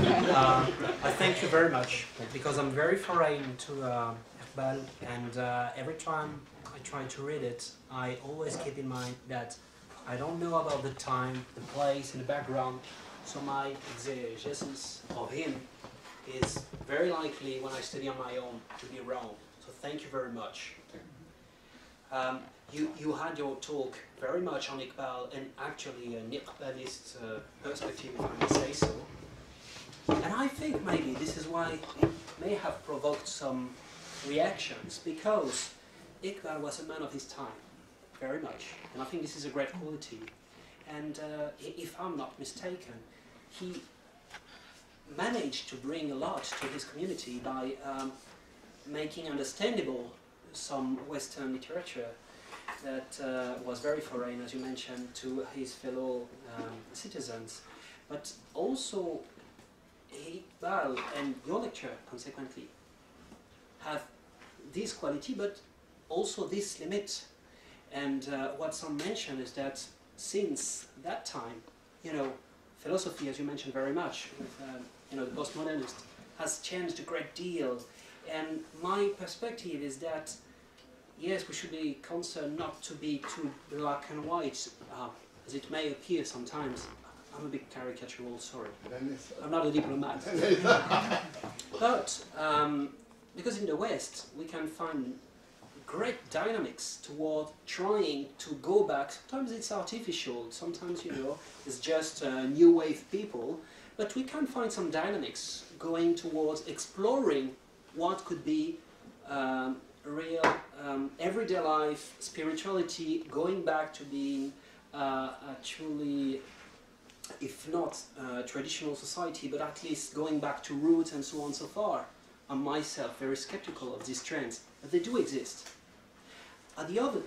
I thank you very much because I'm very foreign to Iqbal, and every time I try to read it, I always keep in mind that I don't know about the time, the place, and the background, so my exegesis of him is very likely, when I study on my own, to be wrong. So thank you very much. You had your talk very much on Iqbal, and actually an Iqbalist perspective, if I may say so. And I think maybe this is why it may have provoked some reactions, because Iqbal was a man of his time, very much. And I think this is a great quality. And if I'm not mistaken, he managed to bring a lot to his community by making understandable some Western literature that was very foreign, as you mentioned, to his fellow citizens. But also, Iqbal and your lecture, consequently, have this quality, but also this limit. And what some mention is that since that time, philosophy, as you mentioned very much, with the postmodernist, has changed a great deal. And my perspective is that, yes, we should be concerned not to be too black and white, as it may appear sometimes. I'm a bit caricatural, sorry. I'm not a diplomat. But because in the West, we can find great dynamics toward trying to go back. Sometimes it's artificial, sometimes, it's just new wave people, but we can find some dynamics going towards exploring what could be real everyday life, spirituality, going back to being truly, if not traditional society, but at least going back to roots and so on so far. I'm myself very skeptical of these trends, but they do exist. On the other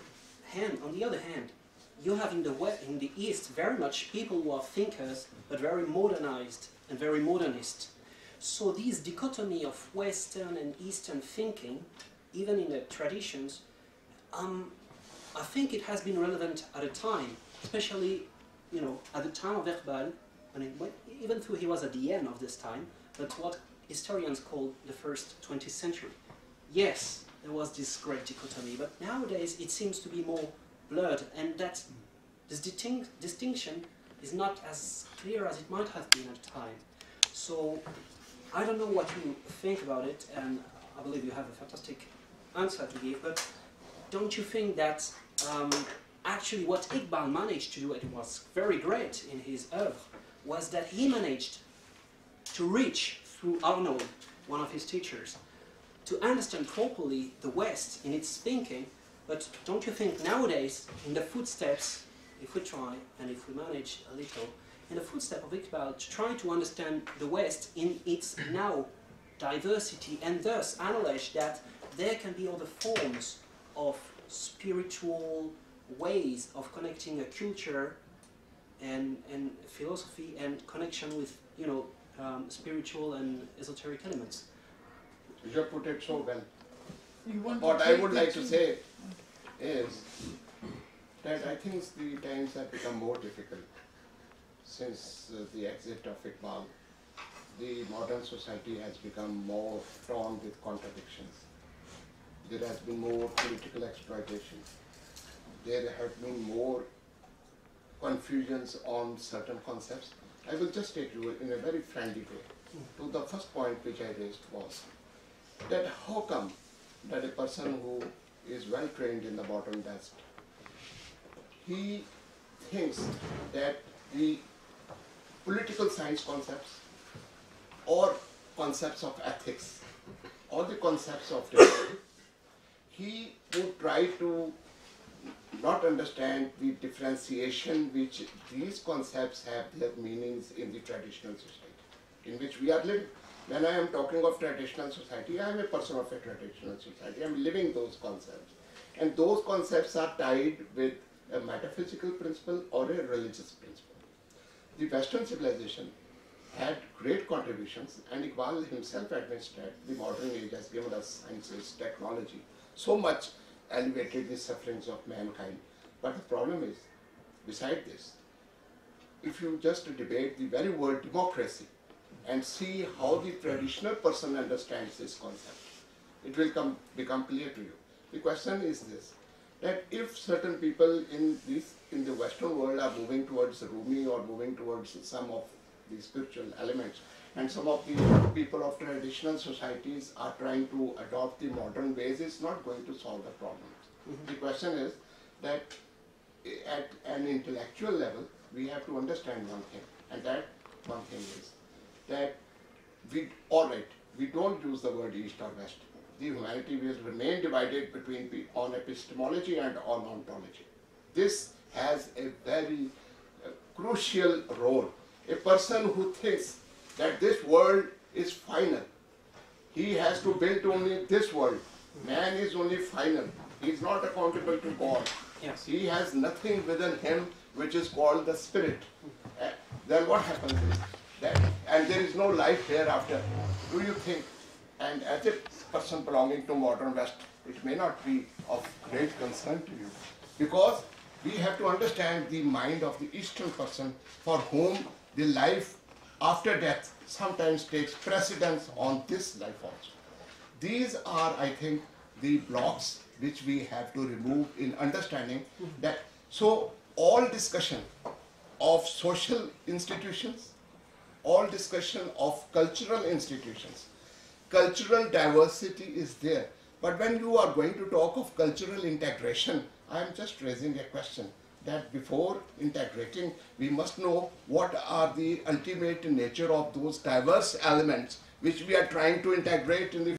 hand, you have in the East very much people who are thinkers, but very modernized and very modernist. So this dichotomy of Western and Eastern thinking, even in the traditions, I think it has been relevant at a time, especially at the time of Iqbal, even though he was at the end of this time, but what historians call the first 20th century. Yes, there was this great dichotomy, but nowadays it seems to be more blurred, and that this distinction is not as clear as it might have been at the time. So I don't know what you think about it, and I believe you have a fantastic answer to give, but don't you think that actually what Iqbal managed to do, it was very great in his oeuvre, was that he managed to reach through Arnold, one of his teachers, to understand properly the West in its thinking. But don't you think nowadays, in the footsteps, if we try and if we manage a little, in the footsteps of Iqbal, to try to understand the West in its now diversity, and thus acknowledge that there can be other forms of spiritual ways of connecting a culture and philosophy and connection with spiritual and esoteric elements. You put it so well. What I would like to say is that I think the times have become more difficult since the exit of Iqbal. The modern society has become more torn with contradictions. There has been more political exploitation. There have been more confusions on certain concepts. I will just take you in a very friendly way to the first point which I raised was that how come that a person who is well trained in the modern West, he thinks that the political science concepts or concepts of ethics or the concepts of religion, he would try to not understand the differentiation which these concepts have their meanings in the traditional society in which we are living. When I am talking of traditional society, I am a person of a traditional society. I am living those concepts. And those concepts are tied with a metaphysical principle or a religious principle. The Western civilization had great contributions, and Iqbal himself admits that the modern age has given us sciences, technology, so much alleviated the sufferings of mankind. But the problem is, beside this, if you just debate the very word democracy, and see how the traditional person understands this concept. It will become clear to you. The question is this, that if certain people in the Western world are moving towards Rumi or moving towards some of the spiritual elements, and some of the people of traditional societies are trying to adopt the modern ways, it's not going to solve the problems. The question is that at an intellectual level, we have to understand one thing, and that one thing is that we don't use the word East or West. The humanity will remain divided on epistemology and on ontology. This has a very crucial role. A person who thinks that this world is final, he has to build only this world. Man is only final. He is not accountable to God. Yes. He has nothing within him which is called the spirit. Then what happens is that, and there is no life hereafter. Do you think, and as a person belonging to modern West, it may not be of great concern to you, because we have to understand the mind of the Eastern person, for whom the life after death sometimes takes precedence on this life also. These are, I think, the blocks which we have to remove in understanding that. So all discussion of social institutions, all discussion of cultural institutions, cultural diversity is there. But when you are going to talk of cultural integration, I am just raising a question that before integrating, we must know what are the ultimate nature of those diverse elements which we are trying to integrate in the